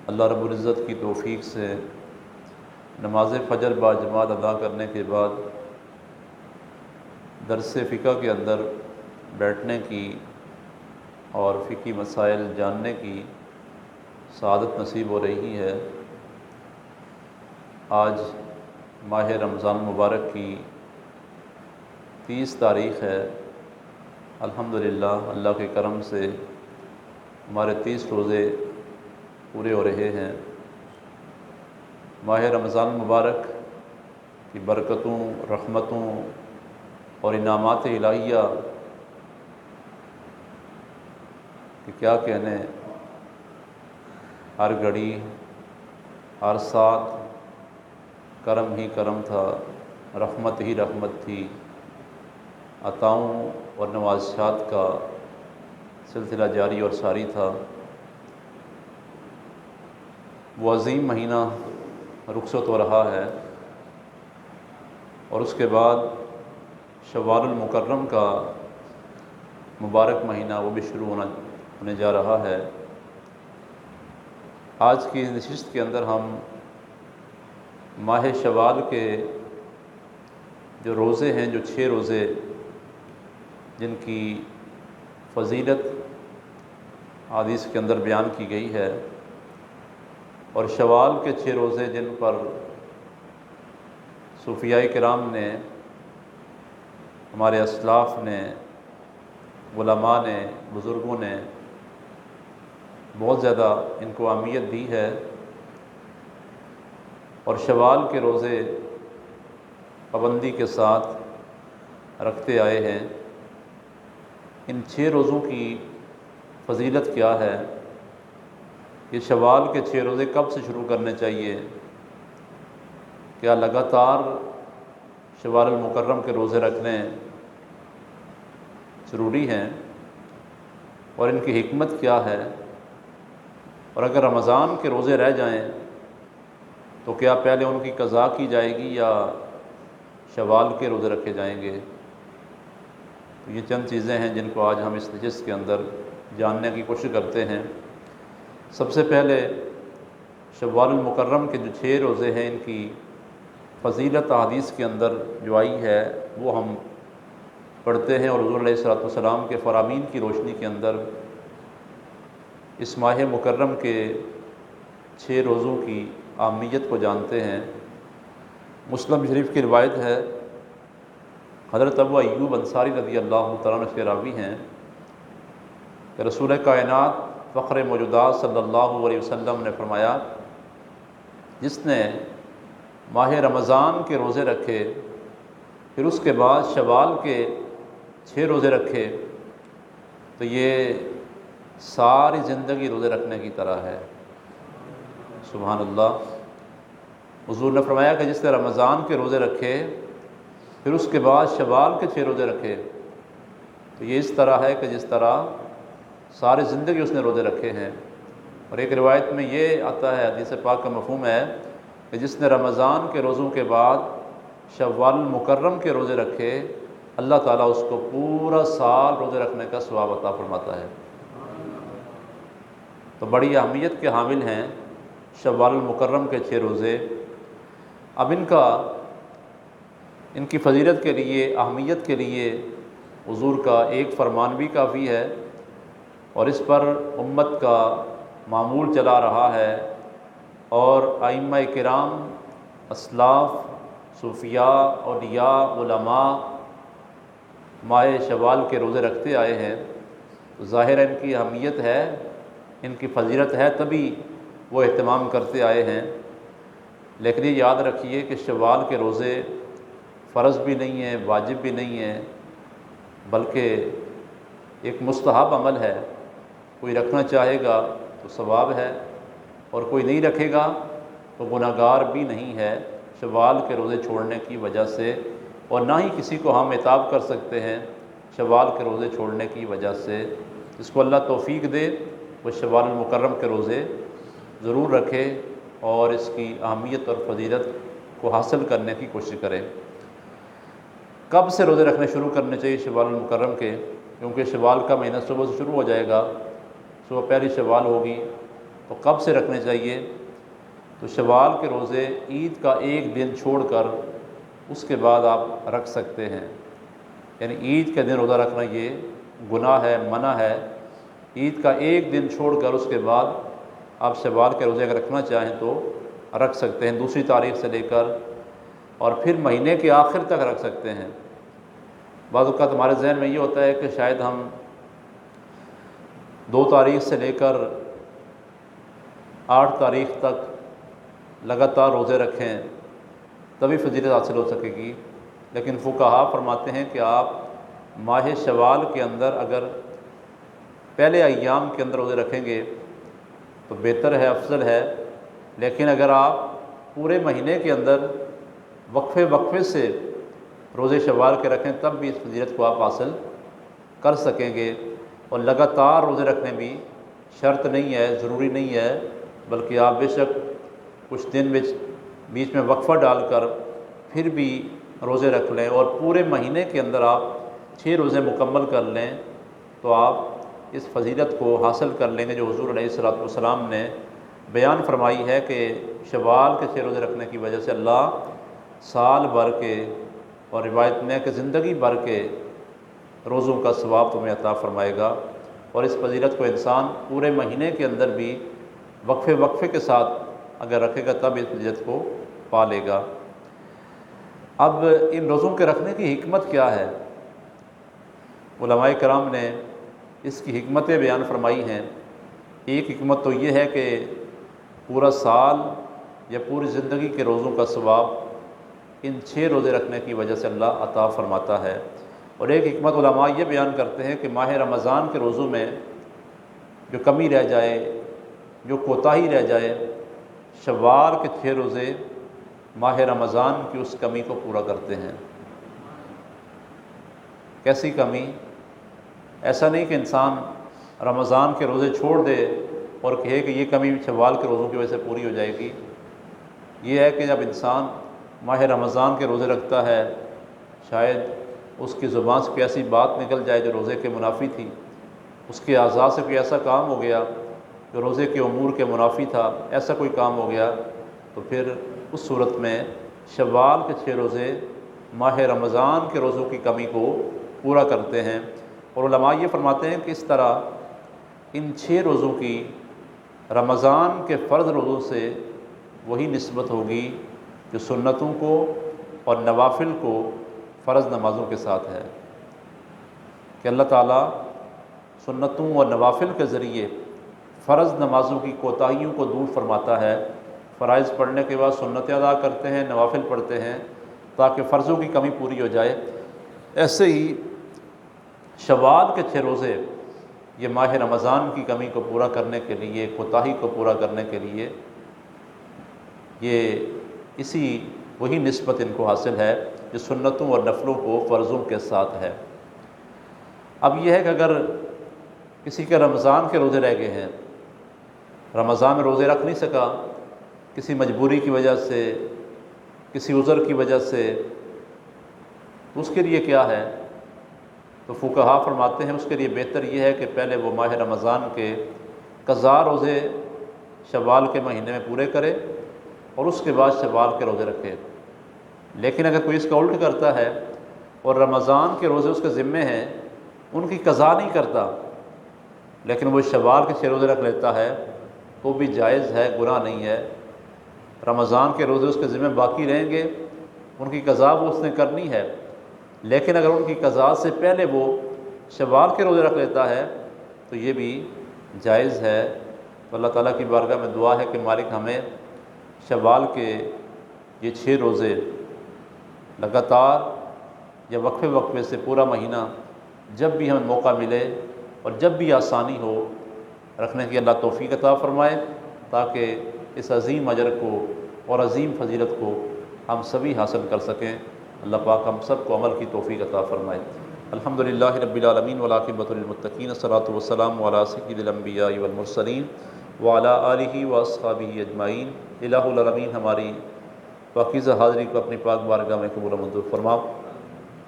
اللہ رب العزت کی توفیق سے نماز فجر باجماعت ادا کرنے کے بعد درس فقہ کے اندر بیٹھنے کی اور فقہی مسائل جاننے کی سعادت نصیب ہو رہی ہے۔ آج ماہ رمضان مبارک کی 30 تاریخ ہے۔ الحمدللہ اللہ کے کرم سے ہمارے 30 روزے پورے ہو رہے ہیں۔ ماہ رمضان مبارک کی برکتوں، رحمتوں اور انعامات الہیہ کہ کیا کہنے، ہر گھڑی ہر ساتھ کرم ہی کرم تھا، رحمت ہی رحمت تھی، عطاؤں اور نوازشات کا سلسلہ جاری اور ساری تھا۔ وہ عظیم مہینہ رخصت ہو رہا ہے اور اس کے بعد شوال المکرم کا مبارک مہینہ وہ بھی شروع ہونے جا رہا ہے۔ آج کی نشست کے اندر ہم ماہ شوال کے جو روزے ہیں، جو 6 روزے جن کی فضیلت حدیث کے اندر بیان کی گئی ہے، اور شوال کے 6 روزے جن پر صوفیاء کرام نے، ہمارے اسلاف نے، علماء نے، بزرگوں نے بہت زیادہ ان کو اہمیت دی ہے، اور شوال کے روزے پابندی کے ساتھ رکھتے آئے ہیں۔ ان 6 روزوں کی فضیلت کیا ہے؟ یہ شوال کے 6 روزے کب سے شروع کرنے چاہیے؟ کیا لگاتار شوال المکرم کے روزے رکھنے ضروری ہیں؟ اور ان کی حکمت کیا ہے؟ اور اگر رمضان کے روزے رہ جائیں تو کیا پہلے ان کی قضا کی جائے گی یا شوال کے روزے رکھے جائیں گے؟ تو یہ چند چیزیں ہیں جن کو آج ہم اس نشست کے اندر جاننے کی کوشش کرتے ہیں۔ سب سے پہلے شوال المکرم کے جو 6 روزے ہیں، ان کی فضیلت حدیث کے اندر جو آئی ہے وہ ہم پڑھتے ہیں، اور حضور علیہ الصلوۃ والسلام کے فرامین کی روشنی کے اندر اس ماہ مکرم کے 6 روزوں کی اہمیت کو جانتے ہیں۔ مسلم شریف کی روایت ہے، حضرت ابو ایوب انصاری رضی اللہ تعالیٰ عنہ کے راوی ہیں کہ رسول کائنات فخر موجودات صلی اللہ علیہ وسلم نے فرمایا، جس نے ماہ رمضان کے روزے رکھے پھر اس کے بعد شوال کے 6 روزے رکھے تو یہ ساری زندگی روزے رکھنے کی طرح ہے۔ سبحان اللہ۔ حضور نے فرمایا کہ جس نے رمضان کے روزے رکھے پھر اس کے بعد شوال کے 6 روزے رکھے تو یہ اس طرح ہے کہ جس طرح ساری زندگی اس نے روزے رکھے ہیں۔ اور ایک روایت میں یہ آتا ہے، حدیث پاک کا مفہوم ہے کہ جس نے رمضان کے روزوں کے بعد شوال المکرم کے روزے رکھے، اللہ تعالیٰ اس کو پورا سال روزے رکھنے کا ثواب عطا فرماتا ہے۔ تو بڑی اہمیت کے حامل ہیں شوال المکرم کے 6 روزے۔ اب ان کی فضیلت کے لیے، اہمیت کے لیے حضور کا ایک فرمان بھی کافی ہے، اور اس پر امت کا معمول چلا رہا ہے، اور ائمہ کرام، اسلاف، صوفیاء، اولیاء، علماء ماہ شوال کے روزے رکھتے آئے ہیں۔ تو ظاہر ہے ان کی اہمیت ہے، ان کی فضیلت ہے، تبھی وہ اہتمام کرتے آئے ہیں۔ لیکن یہ یاد رکھیے کہ شوال کے روزے فرض بھی نہیں ہیں، واجب بھی نہیں ہیں، بلکہ ایک مستحب عمل ہے۔ کوئی رکھنا چاہے گا تو ثواب ہے، اور کوئی نہیں رکھے گا تو گناہ گار بھی نہیں ہے شوال کے روزے چھوڑنے کی وجہ سے، اور نہ ہی کسی کو ہم عتاب کر سکتے ہیں شوال کے روزے چھوڑنے کی وجہ سے۔ جس کو اللہ توفیق دے وہ شوال المکرم کے روزے ضرور رکھے اور اس کی اہمیت اور فضیلت کو حاصل کرنے کی کوشش کرے۔ کب سے روزے رکھنے شروع کرنے چاہیے شوال المکرم کے؟ کیونکہ شوال کا مہینہ صبح سے شروع ہو جائے گا، صبح پہلی شوال ہوگی تو کب سے رکھنے چاہیے؟ تو شوال کے روزے عید کا ایک دن چھوڑ کر اس کے بعد آپ رکھ سکتے ہیں، یعنی عید کے دن روزہ رکھنا یہ گناہ ہے، منع ہے۔ عید کا ایک دن چھوڑ کر اس کے بعد آپ شوال کے روزے اگر رکھنا چاہیں تو رکھ سکتے ہیں، دوسری تاریخ سے لے کر اور پھر مہینے کے آخر تک رکھ سکتے ہیں۔ بعض اوقات ہمارے ذہن میں یہ ہوتا ہے کہ شاید ہم 2 تاریخ سے لے کر 8 تاریخ تک لگاتار روزے رکھیں تبھی فضیلت حاصل ہو سکے گی، لیکن فقہا فرماتے ہیں کہ آپ ماہ شوال کے اندر اگر پہلے ایام کے اندر روزے رکھیں گے تو بہتر ہے، افضل ہے، لیکن اگر آپ پورے مہینے کے اندر وقفے وقفے سے روزے شوال کے رکھیں تب بھی اس فضیلت کو آپ حاصل کر سکیں گے۔ اور لگاتار روزے رکھنے بھی شرط نہیں ہے، ضروری نہیں ہے، بلکہ آپ بے شک کچھ دن بیچ میں وقفہ ڈال کر پھر بھی روزے رکھ لیں اور پورے مہینے کے اندر آپ 6 روزے مکمل کر لیں تو آپ اس فضیلت کو حاصل کر لیں گے جو حضور علیہ الصلوۃ والسلام نے بیان فرمائی ہے کہ شوال کے 6 روزے رکھنے کی وجہ سے اللہ سال بھر کے اور روایت میں کہ زندگی بھر کے روزوں کا ثواب تمہیں عطا فرمائے گا، اور اس فضیلت کو انسان پورے مہینے کے اندر بھی وقفے وقفے کے ساتھ اگر رکھے گا تب اس فضیلت کو پا لے گا۔ اب ان روزوں کے رکھنے کی حکمت کیا ہے؟ علماء کرام نے اس کی حکمتیں بیان فرمائی ہیں۔ ایک حکمت تو یہ ہے کہ پورا سال یا پوری زندگی کے روزوں کا ثواب ان 6 روزے رکھنے کی وجہ سے اللہ عطا فرماتا ہے، اور ایک حکمت علماء یہ بیان کرتے ہیں کہ ماہ رمضان کے روزوں میں جو کمی رہ جائے، جو کوتاہی رہ جائے، شوال کے 6 روزے ماہ رمضان کی اس کمی کو پورا کرتے ہیں۔ کیسی کمی؟ ایسا نہیں کہ انسان رمضان کے روزے چھوڑ دے اور کہے کہ یہ کمی شوال کے روزوں کی وجہ سے پوری ہو جائے گی۔ یہ ہے کہ جب انسان ماہ رمضان کے روزے رکھتا ہے، شاید اس کی زبان سے کوئی ایسی بات نکل جائے جو روزے کے منافی تھی، اس کے اعضاء سے کوئی ایسا کام ہو گیا جو روزے کے امور کے منافی تھا، ایسا کوئی کام ہو گیا، تو پھر اس صورت میں شوال کے 6 روزے ماہ رمضان کے روزوں کی کمی کو پورا کرتے ہیں۔ اور علماء یہ فرماتے ہیں کہ اس طرح ان 6 روزوں کی رمضان کے فرض روزوں سے وہی نسبت ہوگی جو سنتوں کو اور نوافل کو فرض نمازوں کے ساتھ ہے، کہ اللہ تعالیٰ سنتوں اور نوافل کے ذریعے فرض نمازوں کی کوتاہیوں کو دور فرماتا ہے۔ فرائض پڑھنے کے بعد سنتیں ادا کرتے ہیں، نوافل پڑھتے ہیں تاکہ فرضوں کی کمی پوری ہو جائے۔ ایسے ہی شوال کے 6 روزے یہ ماہ رمضان کی کمی کو پورا کرنے کے لیے، کوتاہی کو پورا کرنے کے لیے، یہ وہی نسبت ان کو حاصل ہے جو سنتوں اور نفلوں کو فرضوں کے ساتھ ہے۔ اب یہ ہے کہ اگر کسی کے رمضان کے روزے رہ گئے ہیں، رمضان میں روزے رکھ نہیں سکا کسی مجبوری کی وجہ سے، کسی عذر کی وجہ سے، تو اس کے لیے کیا ہے؟ تو فقہا فرماتے ہیں اس کے لیے بہتر یہ ہے کہ پہلے وہ ماہ رمضان کے قضا روزے شوال کے مہینے میں پورے کرے اور اس کے بعد شوال کے روزے رکھے۔ لیکن اگر کوئی اس کا الٹ کرتا ہے اور رمضان کے روزے اس کے ذمے ہیں، ان کی قضا نہیں کرتا لیکن وہ شوال کے 6 روزے رکھ لیتا ہے تو بھی جائز ہے، گناہ نہیں ہے۔ رمضان کے روزے اس کے ذمے باقی رہیں گے، ان کی قضا وہ اس نے کرنی ہے، لیکن اگر ان کی قضا سے پہلے وہ شوال کے روزے رکھ لیتا ہے تو یہ بھی جائز ہے۔ تو اللہ تعالیٰ کی بارگاہ میں دعا ہے کہ مالک ہمیں شوال کے یہ 6 روزے لگاتار یا وقفے وقفے سے پورا مہینہ جب بھی ہمیں موقع ملے اور جب بھی آسانی ہو رکھنے کی اللہ توفیق عطا فرمائے، تاکہ اس عظیم اجر کو اور عظیم فضیلت کو ہم سبھی حاصل کر سکیں۔ اللہ پاک ہم سب کو عمل کی توفیق عطا فرمائے۔ الحمدللہ رب العالمین والعاقبۃ للمتقین، الصلاۃ والسلام علی سید الانبیاء والمرسلین وعلی آلہ واصحابہ اجمعین۔ الہ العالمین ہماری پاکیزہ حاضری کو اپنی پاک بارگاہ میں قبول و منظور فرما۔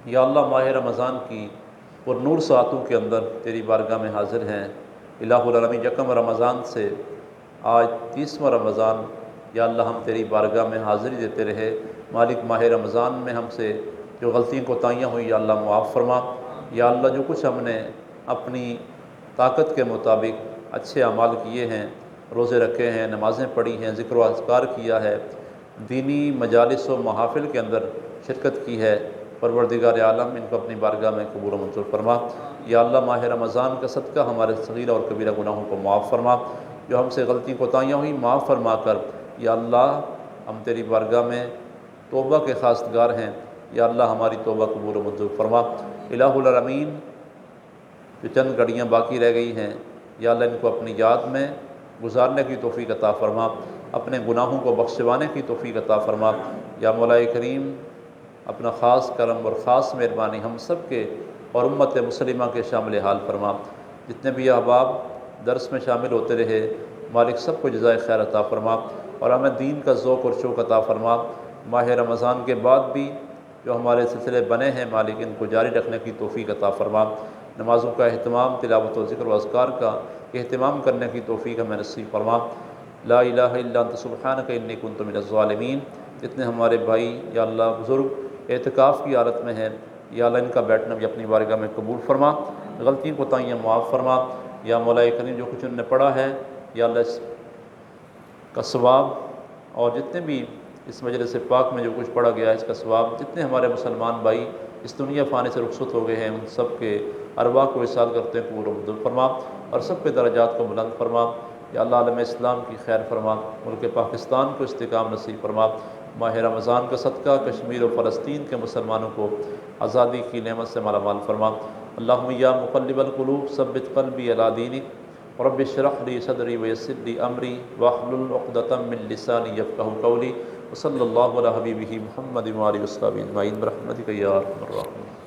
یا اللہ ماہ رمضان کی اور نور ساعتوں کے اندر تیری بارگاہ میں حاضر ہیں۔ الہ العالمین یکم رمضان سے آج 30واں رمضان، یا اللہ ہم تیری بارگاہ میں حاضری دیتے رہے۔ مالک ماہ رمضان میں ہم سے جو غلطیاں کوتاہیاں ہوئی یا اللہ معاف فرما۔ یا اللہ جو کچھ ہم نے اپنی طاقت کے مطابق اچھے اعمال کیے ہیں، روزے رکھے ہیں، نمازیں پڑھی ہیں، ذکر و اذکار کیا ہے، دینی مجالس و محافل کے اندر شرکت کی ہے، پروردگار عالم ان کو اپنی بارگاہ میں قبول و منظور فرما۔ یا اللہ ماہ رمضان کا صدقہ ہمارے صغیرہ اور کبیرہ گناہوں کو معاف فرما، جو ہم سے غلطی کوتاہیاں ہوئی معاف فرما کر یا اللہ ہم تیری بارگاہ میں توبہ کے خواستگار ہیں، یا اللہ ہماری توبہ قبول و منظور فرما۔ الہ العالمین، جو چند گھڑیاں باقی رہ گئی ہیں یا اللہ ان کو اپنی یاد میں گزارنے کی توفیق عطا فرما، اپنے گناہوں کو بخشوانے کی توفیق عطا فرما۔ یا مولا کریم، اپنا خاص کرم اور خاص مہربانی ہم سب کے اور امت مسلمہ کے شامل حال فرما۔ جتنے بھی احباب درس میں شامل ہوتے رہے، مالک سب کو جزائے خیر عطا فرما، اور ہمیں دین کا ذوق اور شوق عطا فرما۔ ماہ رمضان کے بعد بھی جو ہمارے سلسلے بنے ہیں، مالک ان کو جاری رکھنے کی توفیق عطا فرما۔ نمازوں کا اہتمام، تلاوت و ذکر و اذکار کا اہتمام کرنے کی توفیق ہمیں نصیب فرما۔ لا الہ الا انت سبحانک انی کنت من الظالمین۔ جتنے ہمارے بھائی یا اللہ بزرگ اعتکاف کی حالت میں ہیں، یا اللہ ان کا بیٹھنا بھی اپنی بارگاہ میں قبول فرما، غلطیوں کوتاہیاں معاف فرما۔ یا مولا کریم، جو کچھ انہوں نے پڑھا ہے یا اللہ اس کا ثواب، اور جتنے بھی اس مجلس پاک میں جو کچھ پڑھا گیا ہے اس کا ثواب، جتنے ہمارے مسلمان بھائی اس دنیا فانی سے رخصت ہو گئے ہیں، ان سب کے ارواح کو وصال کرتے ہیں قبول و منظور فرما، اور سب کے درجات کو بلند فرما۔ یا اللہ عالم اسلام کی خیر فرما، ملک پاکستان کو استحکام نصیب فرما۔ ماہ رمضان کا صدقہ کشمیر و فلسطین کے مسلمانوں کو آزادی کی نعمت سے مالا مال فرما۔ اللہم یا مقلب القلوب ثبت قلبی علی دینک رب اشرح لی صدری ویسر لی امری واحلل عقدۃ من لسانی یفقہوا قولی، وصلی اللہ علی حبیبہ محمد وآلہ وصحبہ اجمعین برحمتک یا ارحم الراحمین۔